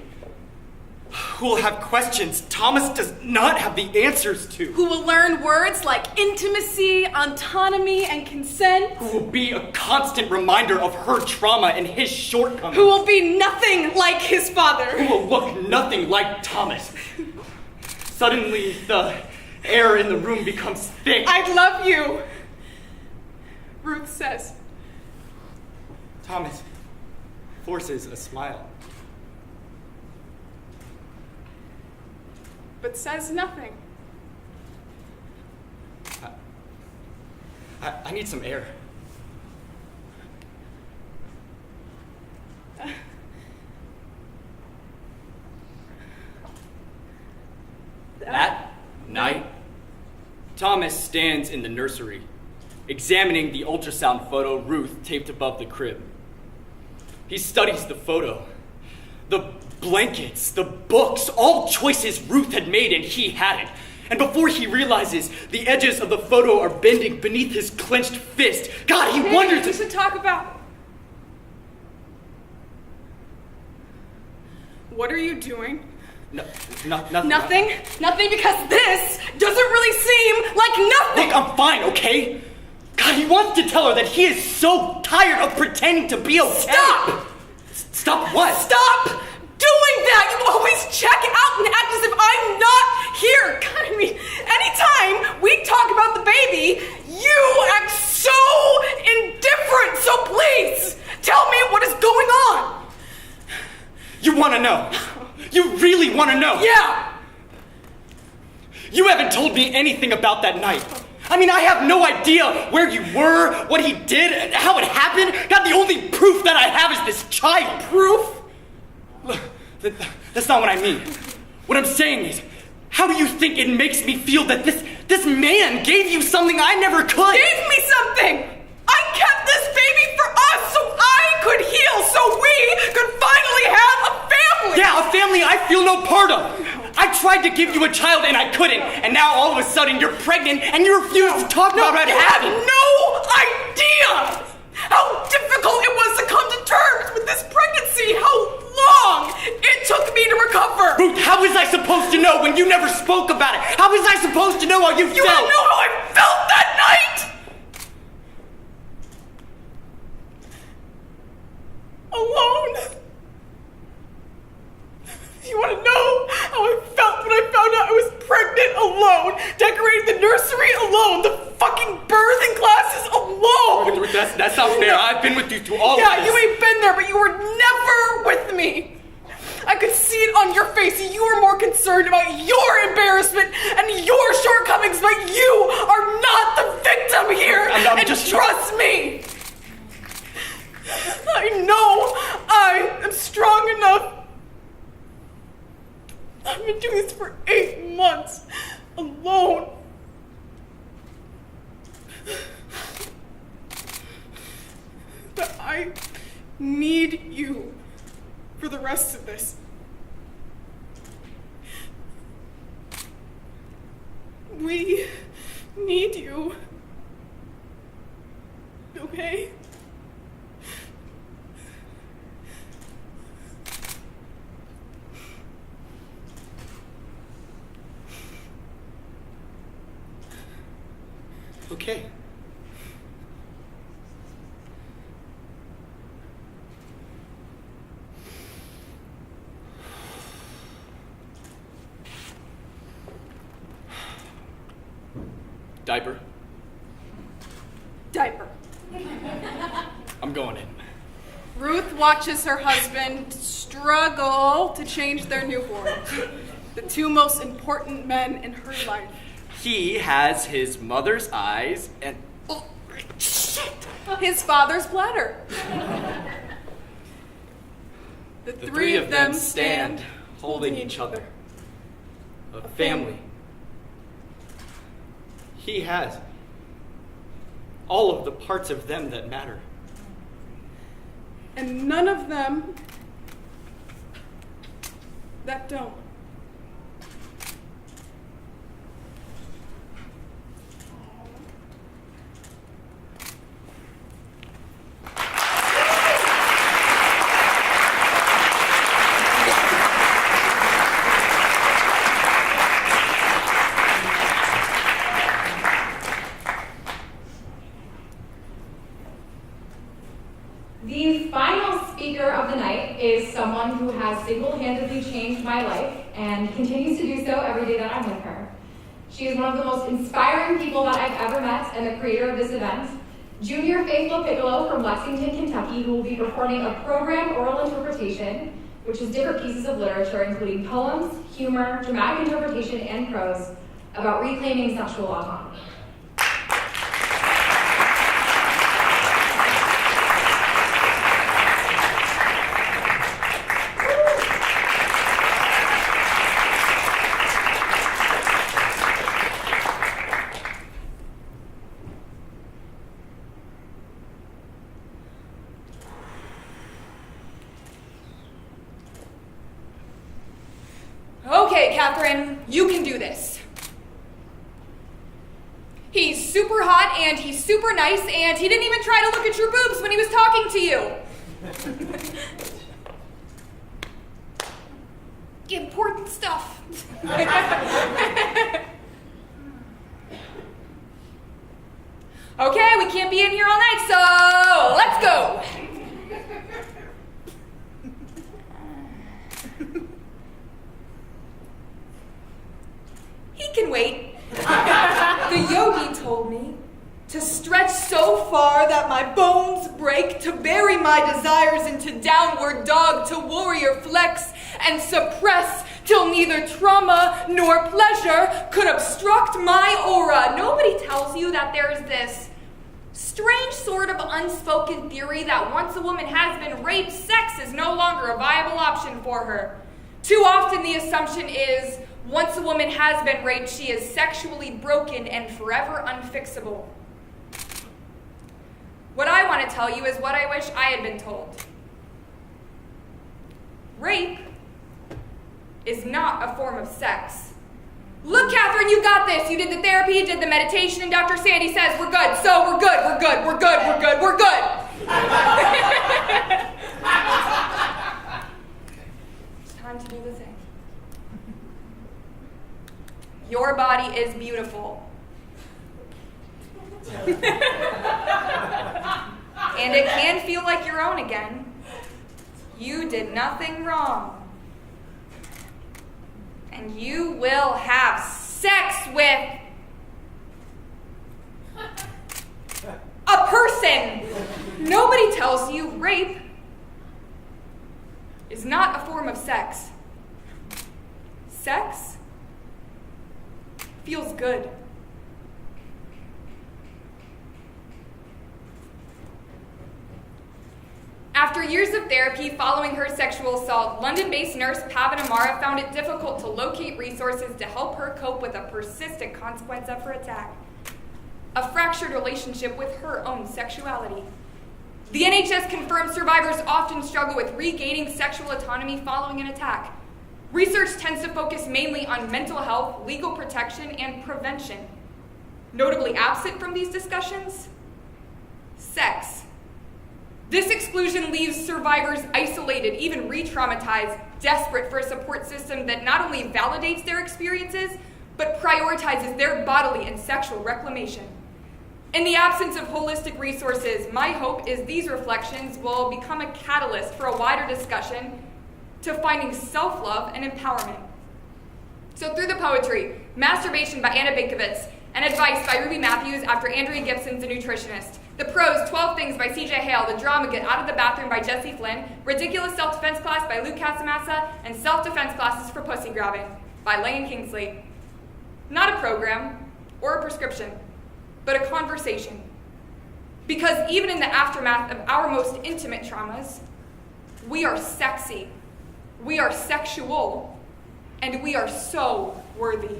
who will have questions Thomas does not have the answers to. Who will learn words like intimacy, autonomy, and consent. Who will be a constant reminder of her trauma and his shortcomings. Who will be nothing like his father. Who will look nothing like Thomas. Suddenly, the air in the room becomes thick. I love you, Ruth says. Thomas forces a smile. But says nothing. I need some air. Thomas stands in the nursery, examining the ultrasound photo Ruth taped above the crib. He studies the photo, the blankets, the books, all choices Ruth had made and he hadn't. And before he realizes, the edges of the photo are bending beneath his clenched fist. God, he wonders... We should talk about... What are you doing? Nothing. Nothing? Nothing, because this doesn't really seem like nothing! Look, I'm fine, okay? God, he wants to tell her that he is so tired of pretending to be okay. Stop! Stop what? Stop doing that! You always check out and act as if I'm not here! God, I mean, anytime we talk about the baby, you act so indifferent! So please, tell me what is going on! You want to know? You really want to know? Yeah! You haven't told me anything about that night. I mean, I have no idea where you were, what he did, how it happened. God, the only proof that I have is this child. Proof? Look, that's not what I mean. What I'm saying is, how do you think it makes me feel that this man gave you something I never could? Gave me something! I kept this baby for us so I could heal, so we could finally have a family! Yeah, a family I feel no part of. I tried to give you a child and I couldn't, and now all of a sudden you're pregnant and you refuse to talk about it. You have no idea how difficult it was to come to terms with this pregnancy, how long it took me to recover. Ruth, how was I supposed to know when you never spoke about it? How was I supposed to know how you felt? You don't know how I felt that night! Alone. You want to know how I felt when I found out I was pregnant alone, decorating the nursery alone, the fucking birthing classes alone? That's not fair. I've been with you through all of this. Yeah, you ain't been there, but you were never with me. I could see it on your face. You were more concerned about your embarrassment and your shortcomings, but you are not the victim here. I'm just trust me. I know I am strong enough. I've been doing this for 8 months, alone. But I need you for the rest of this. We need you. Okay? Okay. Diaper. Diaper. I'm going in. Ruth watches her husband struggle to change their newborn. The two most important men in her life. He has his mother's eyes and... Oh, shit! His father's bladder. The three of them stand holding each other. A family. He has all of the parts of them that matter. And none of them that don't. The final speaker of the night is someone who has single-handedly changed my life and continues to do so every day that I'm with her. She is one of the most inspiring people that I've ever met and the creator of this event. Junior Faith LoPiccolo from Lexington, Kentucky, who will be performing a program oral interpretation, which is different pieces of literature, including poems, humor, dramatic interpretation, and prose, about reclaiming sexual autonomy. Catherine, you can do this. He's super hot and he's super nice and he didn't even try to look at your boobs when he was talking to you. Important stuff. Okay, we can't be in here all night, so let's go. He can wait. The yogi told me to stretch so far that my bones break, to bury my desires into downward dog, to warrior flex and suppress till neither trauma nor pleasure could obstruct my aura. Nobody tells you that there's this strange sort of unspoken theory that once a woman has been raped, sex is no longer a viable option for her. Too often the assumption is once a woman has been raped, she is sexually broken and forever unfixable. What I want to tell you is what I wish I had been told. Rape is not a form of sex. Look, Catherine, you got this. You did the therapy, you did the meditation, and Dr. Sandy says we're good. So we're good, we're good, we're good, we're good, we're good. It's time to do the thing. Your body is beautiful. And it can feel like your own again. You did nothing wrong. And you will have sex with a person. Nobody tells you rape is not a form of sex. Sex feels good. After years of therapy following her sexual assault, London-based nurse Pavan Amara found it difficult to locate resources to help her cope with a persistent consequence of her attack: a fractured relationship with her own sexuality. The NHS confirms survivors often struggle with regaining sexual autonomy following an attack. Research tends to focus mainly on mental health, legal protection, and prevention. Notably absent from these discussions, sex. This exclusion leaves survivors isolated, even re-traumatized, desperate for a support system that not only validates their experiences, but prioritizes their bodily and sexual reclamation. In the absence of holistic resources, my hope is these reflections will become a catalyst for a wider discussion to finding self-love and empowerment. So through the poetry, Masturbation by Anna Binkovitz, and Advice by Ruby Matthews after Andrea Gibson's A Nutritionist. The prose, 12 Things by C.J. Hale, the drama Get Out of the Bathroom by Jesse Flynn, Ridiculous Self-Defense Class by Luke Casamassa, and Self-Defense Classes for Pussy Grabbing by Langan Kingsley. Not a program or a prescription, but a conversation. Because even in the aftermath of our most intimate traumas, we are sexy, we are sexual, and we are so worthy.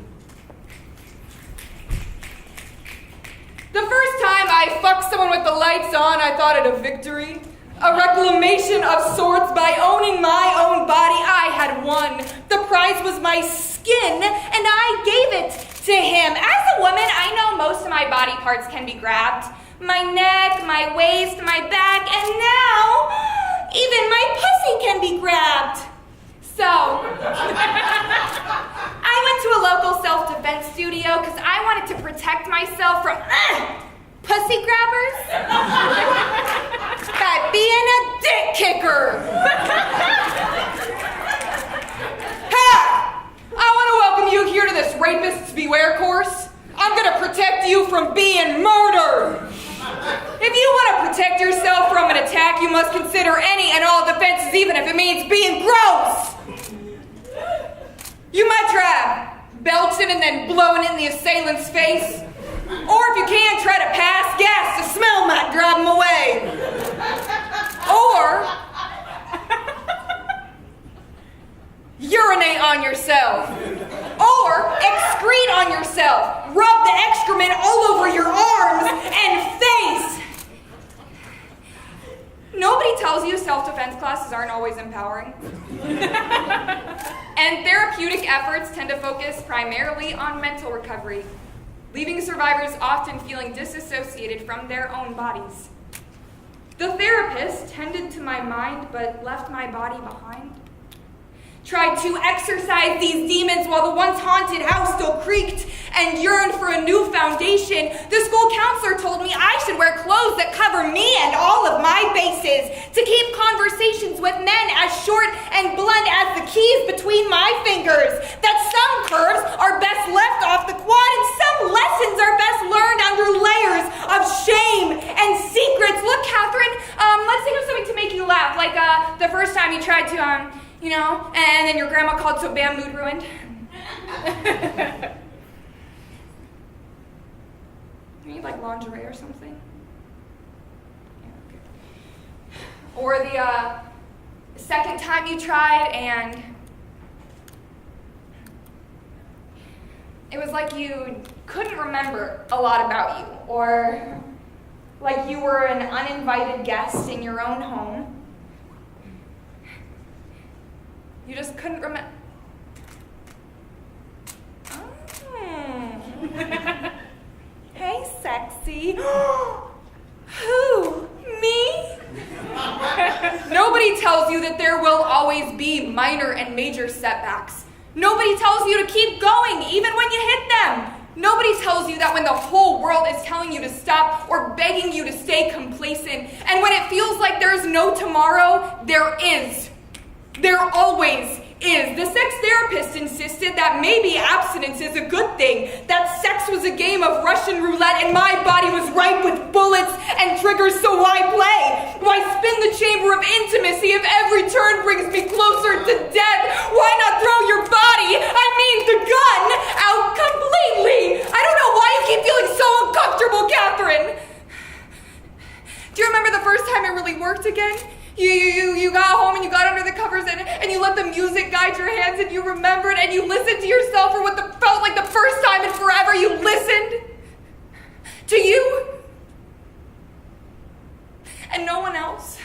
The first time I fucked someone with the lights on, I thought it a victory. A reclamation of sorts. By owning my own body, I had won. The prize was my skin, and I gave it to him. As a woman, I know most of my body parts can be grabbed. My neck, my waist, my back, and now even my pussy can be grabbed. So, I went to a local self-defense studio because I wanted to protect myself from pussy grabbers by being a dick kicker. Ha! I want to welcome you here to this Rapists Beware course. I'm going to protect you from being murdered. If you want to protect yourself from an attack, you must consider any and all defenses, even if it means being gross. You might try belching and then blowing it in the assailant's face. Or if you can, try to pass gas. The smell might drive them away. Or urinate on yourself. Or excrete on yourself. Rub the excrement all over your arms and face. Nobody tells you self-defense classes aren't always empowering. And and therapeutic efforts tend to focus primarily on mental recovery, leaving survivors often feeling disassociated from their own bodies. The therapist tended to my mind but left my body behind. Tried to exorcise these demons while the once haunted house still creaked and yearned for a new foundation. The school counselor told me I should wear clothes that cover me and all of my bases, to keep conversations with men as short and blunt as the keys between my fingers, that some curves are best left off the quad and some lessons are best learned under layers of shame and secrets. Look, Catherine, let's think of something to make you laugh, like the first time you tried to, and then your grandma called, so bam, mood ruined. You need like lingerie or something? Yeah, okay. Or the second time you tried and it was like you couldn't remember a lot about you, or like you were an uninvited guest in your own home. You just couldn't remember. Hey, sexy. Who? Me? Nobody tells you that there will always be minor and major setbacks. Nobody tells you to keep going even when you hit them. Nobody tells you that when the whole world is telling you to stop or begging you to stay complacent, and when it feels like there's no tomorrow, there is. There always is. The sex therapist insisted that maybe abstinence is a good thing, that sex was a game of Russian roulette and my body was ripe with bullets and triggers, so why play? Why spin the chamber of intimacy if every turn brings me closer to death? Why not throw your body, the gun, out completely? I don't know why you keep feeling so uncomfortable, Catherine. Do you remember the first time it really worked again? You got home and you got under the covers and you let the music guide your hands and you remembered and you listened to yourself for what felt like the first time in forever. You listened to you and no one else.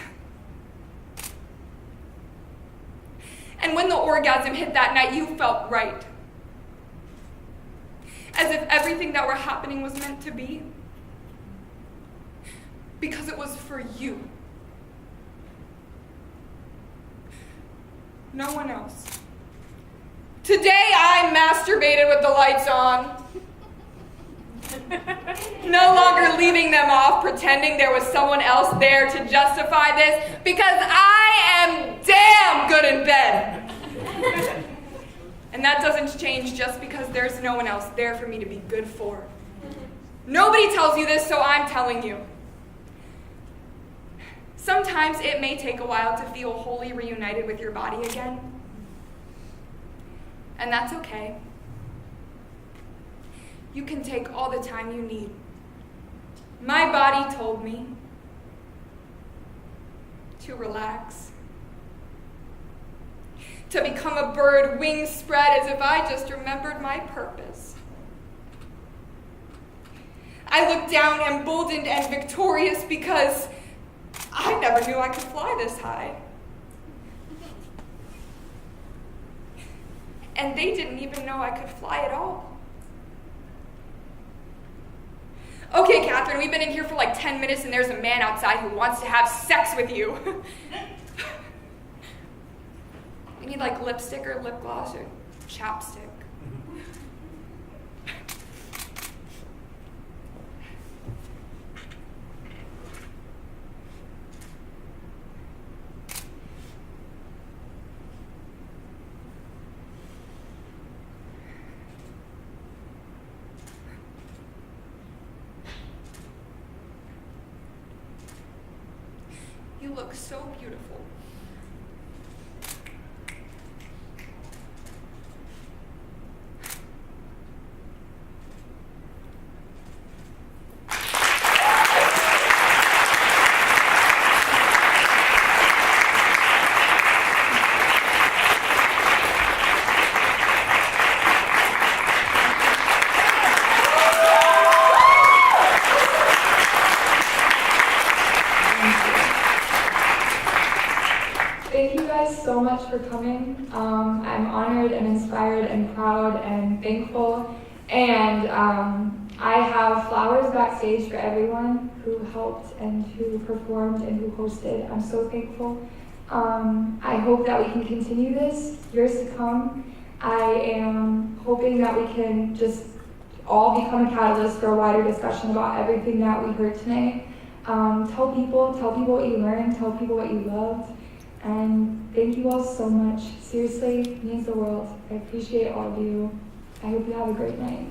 And when the orgasm hit that night, you felt right. As if everything that were happening was meant to be. Because it was for you. No one else. Today I masturbated with the lights on. No longer leaving them off, pretending there was someone else there to justify this, because I am damn good in bed. And that doesn't change just because there's no one else there for me to be good for. Nobody tells you this, so I'm telling you. Sometimes it may take a while to feel wholly reunited with your body again. And that's okay. You can take all the time you need. My body told me to relax. To become a bird, wings spread as if I just remembered my purpose. I looked down, emboldened and victorious, because I never knew I could fly this high. And they didn't even know I could fly at all. Okay, Catherine, we've been in here for like 10 minutes and there's a man outside who wants to have sex with you. You need like lipstick or lip gloss or chapstick. You look so beautiful. so much for coming. I'm honored and inspired and proud and thankful. And I have flowers backstage for everyone who helped and who performed and who hosted. I'm so thankful. I hope that we can continue this years to come. I am hoping that we can just all become a catalyst for a wider discussion about everything that we heard tonight. Tell people what you learned, tell people what you loved, and thank you all so much. Seriously, it means the world. I appreciate all of you. I hope you have a great night.